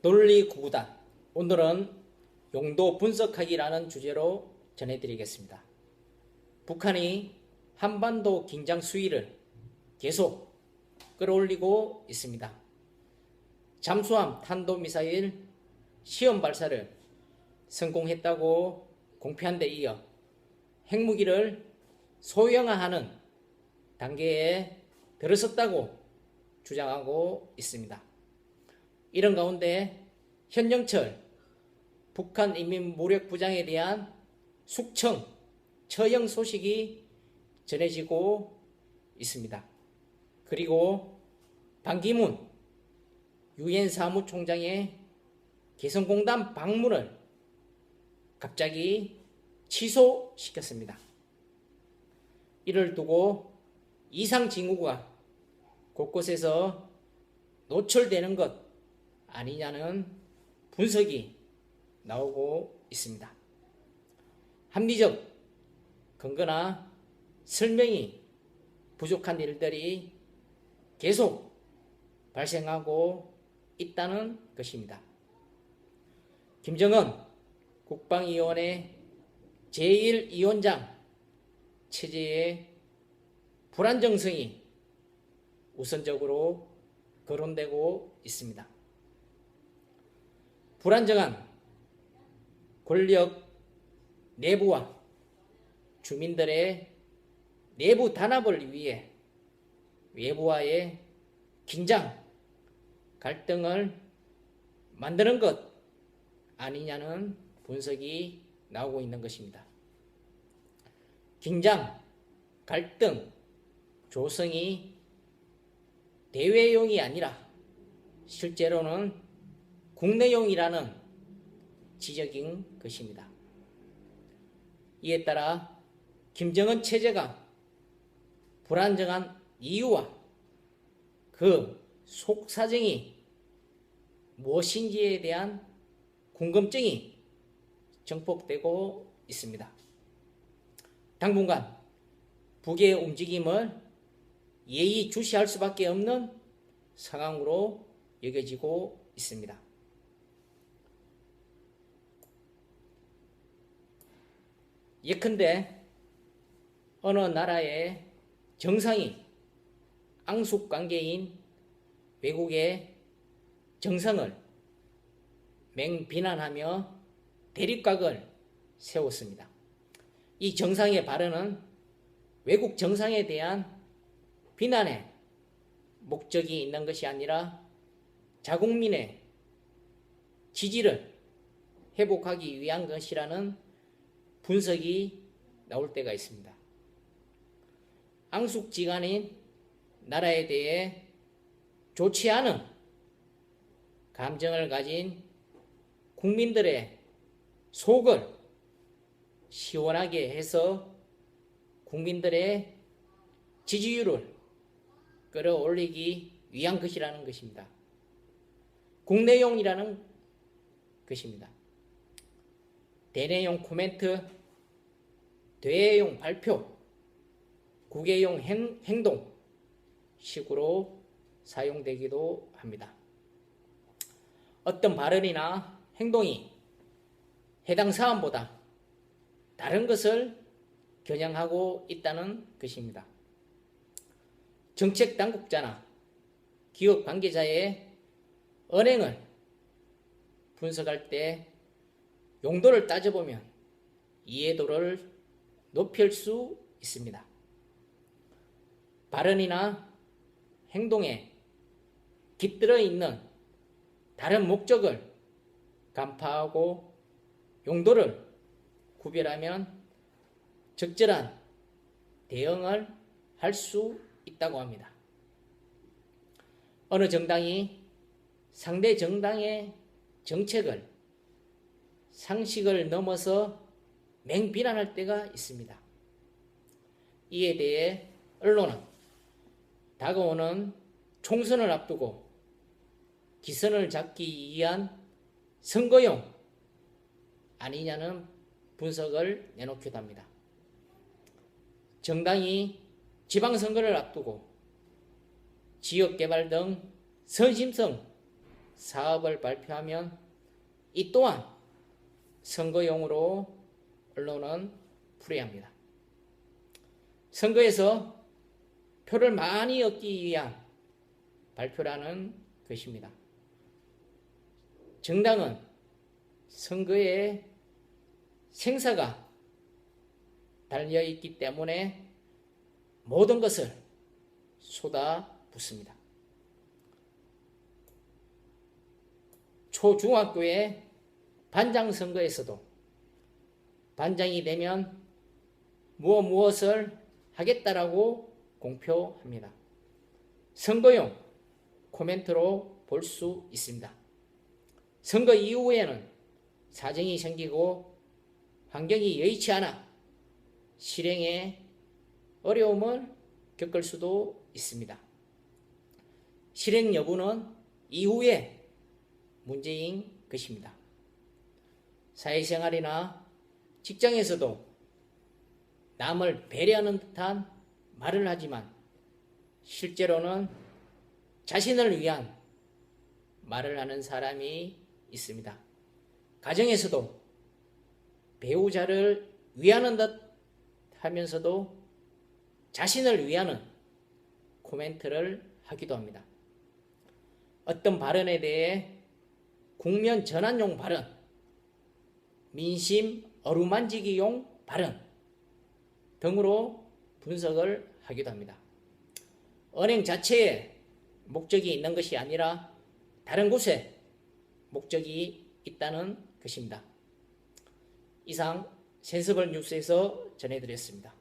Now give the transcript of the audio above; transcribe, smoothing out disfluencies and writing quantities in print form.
논리구구단. 오늘은 용도 분석하기라는 주제로 전해드리겠습니다. 북한이 한반도 긴장 수위를 계속 끌어올리고 있습니다. 잠수함 탄도미사일 시험 발사를 성공했다고 공표한 데 이어 핵무기를 소형화하는 단계에 들어섰다고 주장하고 있습니다. 이런 가운데 현정철 북한인민무력부장에 대한 숙청, 처형 소식이 전해지고 있습니다. 그리고 반기문 유엔 사무총장의 개성공단 방문을 갑자기 취소시켰습니다. 이를 두고 이상징후가 곳곳에서 노출되는 것 아니냐는 분석이 나오고 있습니다. 합리적 근거나 설명이 부족한 일들이 계속 발생하고 있다는 것입니다. 김정은 국방위원회 제1위원장 체제의 불안정성이 우선적으로 거론되고 있습니다. 불안정한 권력 내부와 주민들의 내부 단합을 위해 외부와의 긴장, 갈등을 만드는 것 아니냐는 분석이 나오고 있는 것입니다. 긴장, 갈등, 조성이 대외용이 아니라 실제로는 국내용이라는 지적인 것입니다. 이에 따라 김정은 체제가 불안정한 이유와 그 속사정이 무엇인지에 대한 궁금증이 증폭되고 있습니다. 당분간 북의 움직임을 예의주시할 수밖에 없는 상황으로 여겨지고 있습니다. 예컨대 어느 나라의 정상이 앙숙관계인 외국의 정상을 맹비난하며 대립각을 세웠습니다. 이 정상의 발언은 외국 정상에 대한 비난의 목적이 있는 것이 아니라 자국민의 지지를 회복하기 위한 것이라는 분석이 나올 때가 있습니다. 앙숙지간인 나라에 대해 좋지 않은 감정을 가진 국민들의 속을 시원하게 해서 국민들의 지지율을 끌어올리기 위한 것이라는 것입니다. 국내용이라는 것입니다. 대내용 코멘트, 대외용 발표, 국외용 행동 식으로 사용되기도 합니다. 어떤 발언이나 행동이 해당 사안보다 다른 것을 겨냥하고 있다는 것입니다. 정책 당국자나 기업 관계자의 언행을 분석할 때 용도를 따져보면 이해도를 높일 수 있습니다. 발언이나 행동에 깃들어 있는 다른 목적을 간파하고 용도를 구별하면 적절한 대응을 할 수 있다고 합니다. 어느 정당이 상대 정당의 정책을 상식을 넘어서 맹비난할 때가 있습니다. 이에 대해 언론은 다가오는 총선을 앞두고 기선을 잡기 위한 선거용 아니냐는 분석을 내놓기도 합니다. 정당이 지방선거를 앞두고 지역개발 등 선심성 사업을 발표하면 이 또한 선거용으로 언론은 풀이합니다. 선거에서 표를 많이 얻기 위한 발표라는 것입니다. 정당은 선거에 생사가 달려있기 때문에 모든 것을 쏟아붓습니다. 초중학교의 반장 선거에서도 반장이 되면 무엇을 하겠다라고 공표합니다. 선거용 코멘트로 볼 수 있습니다. 선거 이후에는 사정이 생기고 환경이 여의치 않아 실행에 어려움을 겪을 수도 있습니다. 실행 여부는 이후에 문제인 것입니다. 사회생활이나 직장에서도 남을 배려하는 듯한 말을 하지만 실제로는 자신을 위한 말을 하는 사람이 있습니다. 가정에서도 배우자를 위하는 듯 하면서도 자신을 위하는 코멘트를 하기도 합니다. 어떤 발언에 대해 국면 전환용 발언, 민심 어루만지기용 발언 등으로 분석을 하기도 합니다. 언행 자체에 목적이 있는 것이 아니라 다른 곳에 목적이 있다는 것입니다. 이상 센서블 뉴스에서 전해드렸습니다.